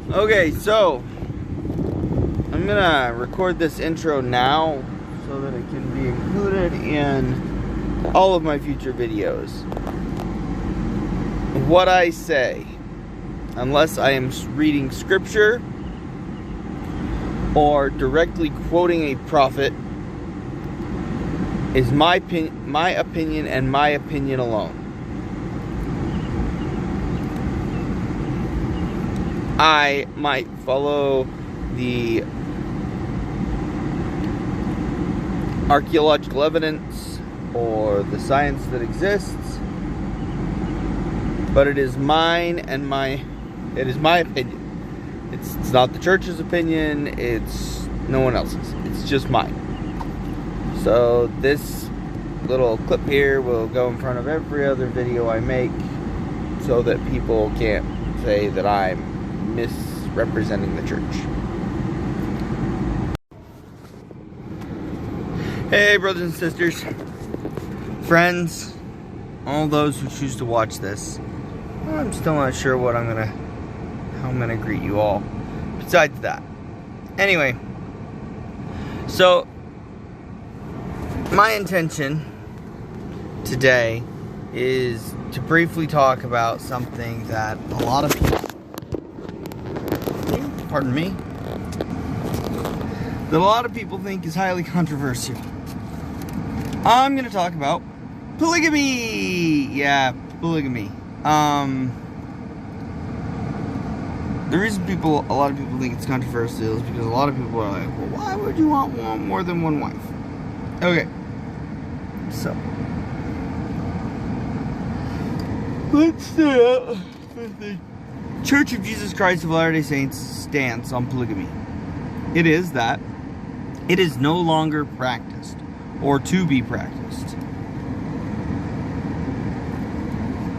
Okay, so I'm gonna record this intro now so that it can be included in all of my future videos. What I say, unless I am reading scripture or directly quoting a prophet, is my opinion and my opinion alone. I might follow the archaeological evidence or the science that exists, but it is mine and it is my opinion. It's not the church's opinion, it's no one else's. It's just mine. So this little clip here will go in front of every other video I make so that people can't say that I'm misrepresenting the church. Hey brothers and sisters, friends, all those who choose to watch this. I'm still not sure how I'm gonna greet you all. Besides that. Anyway, so my intention today is to briefly talk about something that a lot of people, think is highly controversial. I'm going to talk about polygamy. Yeah, polygamy. The reason a lot of people think it's controversial is because a lot of people are like, well, why would you want more than one wife? Okay, so let's start with the Church of Jesus Christ of Latter-day Saints stance on polygamy. It is that it is no longer practiced or to be practiced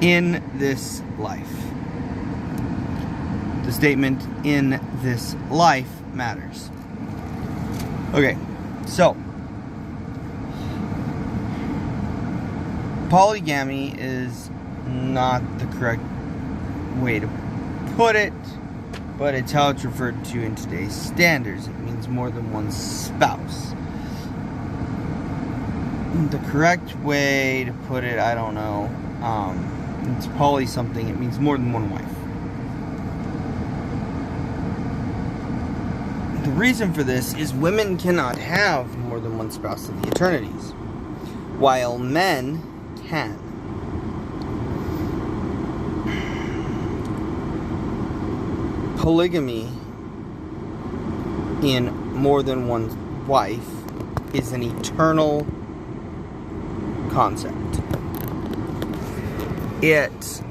in this life. The statement "in this life" matters. Okay, so polygamy is not the correct way to put it, but it's how it's referred to in today's standards. It means more than one spouse. The correct way to put it, I don't know. It's poly something. It means more than one wife. The reason for this is women cannot have more than one spouse in the eternities, while men can. Polygamy in more than one wife is an eternal concept. It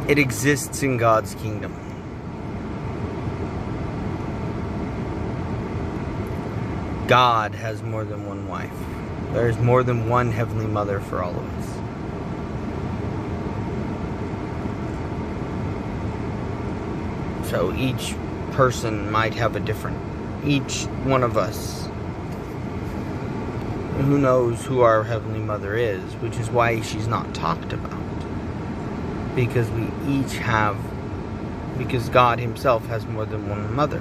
exists in God's kingdom. God has more than one wife. There is more than one Heavenly Mother for all of us. So each person might have each one of us, who knows who our Heavenly Mother is, which is why she's not talked about. Because because God Himself has more than one mother,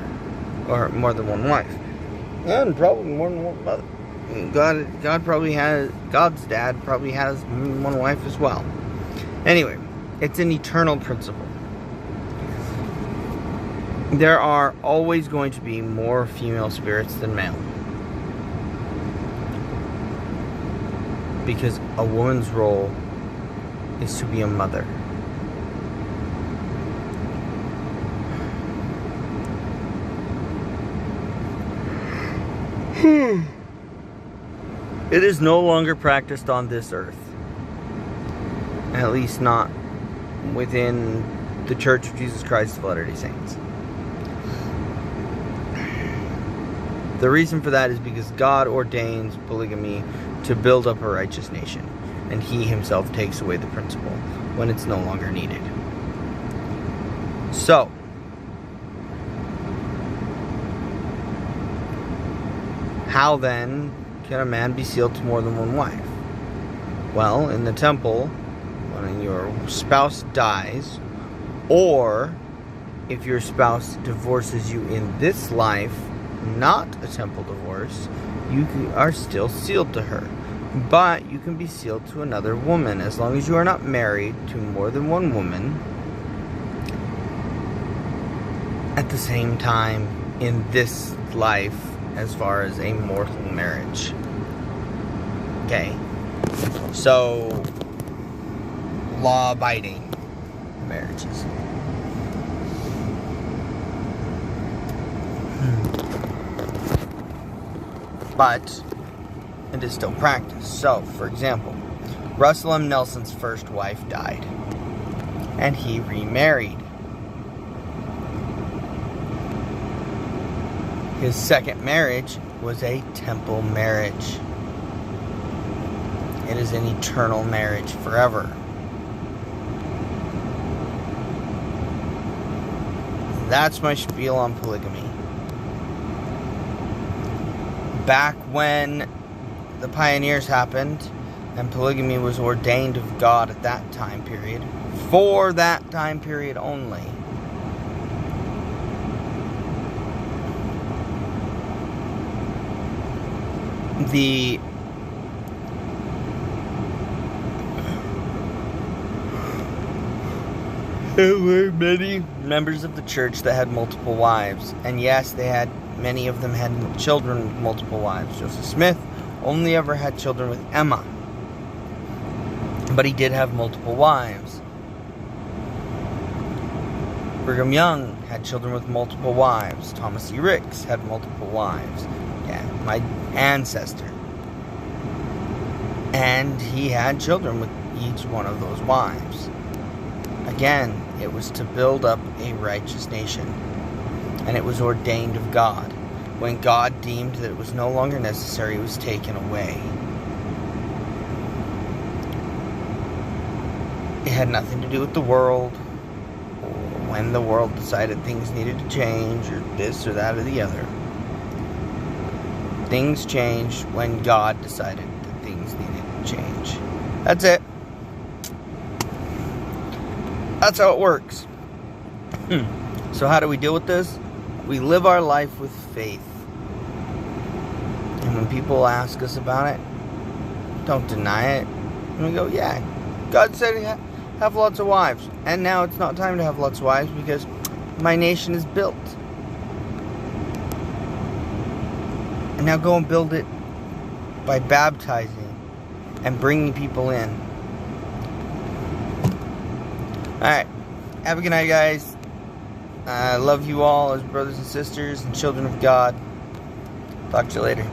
or more than one wife. And probably more than one mother. God's dad probably has one wife as well. Anyway, it's an eternal principle. There are always going to be more female spirits than male. Because a woman's role is to be a mother. It is no longer practiced on this earth. At least not within the Church of Jesus Christ of Latter-day Saints. The reason for that is because God ordains polygamy to build up a righteous nation, and He Himself takes away the principle when it's no longer needed. So, How then can a man be sealed to more than one wife? Well, in the temple, when your spouse dies, or if your spouse divorces you in this life, not a temple divorce, you are still sealed to her. But you can be sealed to another woman as long as you are not married to more than one woman at the same time in this life as far as a mortal marriage. Okay. So, law-abiding marriages. But it is still practiced. So, for example, Russell M. Nelson's first wife died, and he remarried. His second marriage was a temple marriage. It is an eternal marriage forever. That's my spiel on polygamy. Back when the pioneers happened and polygamy was ordained of God at that time period, for that time period only, there were many members of the church that had multiple wives. And yes, many of them had children with multiple wives. Joseph Smith only ever had children with Emma. But he did have multiple wives. Brigham Young had children with multiple wives. Thomas E. Ricks had multiple wives. Yeah, my ancestor. And he had children with each one of those wives. Again, it was to build up a righteous nation. And it was ordained of God. When God deemed that it was no longer necessary, it was taken away. It had nothing to do with the world, or when the world decided things needed to change, or this or that or the other. Things changed when God decided that things needed to change. That's it. That's how it works. So how do we deal with this? We live our life with faith. And when people ask us about it, don't deny it. And we go, yeah, God said have lots of wives. And now it's not time to have lots of wives because my nation is built. And now go and build it by baptizing and bringing people in. Alright, have a good night, guys. I love you all as brothers and sisters and children of God. Talk to you later.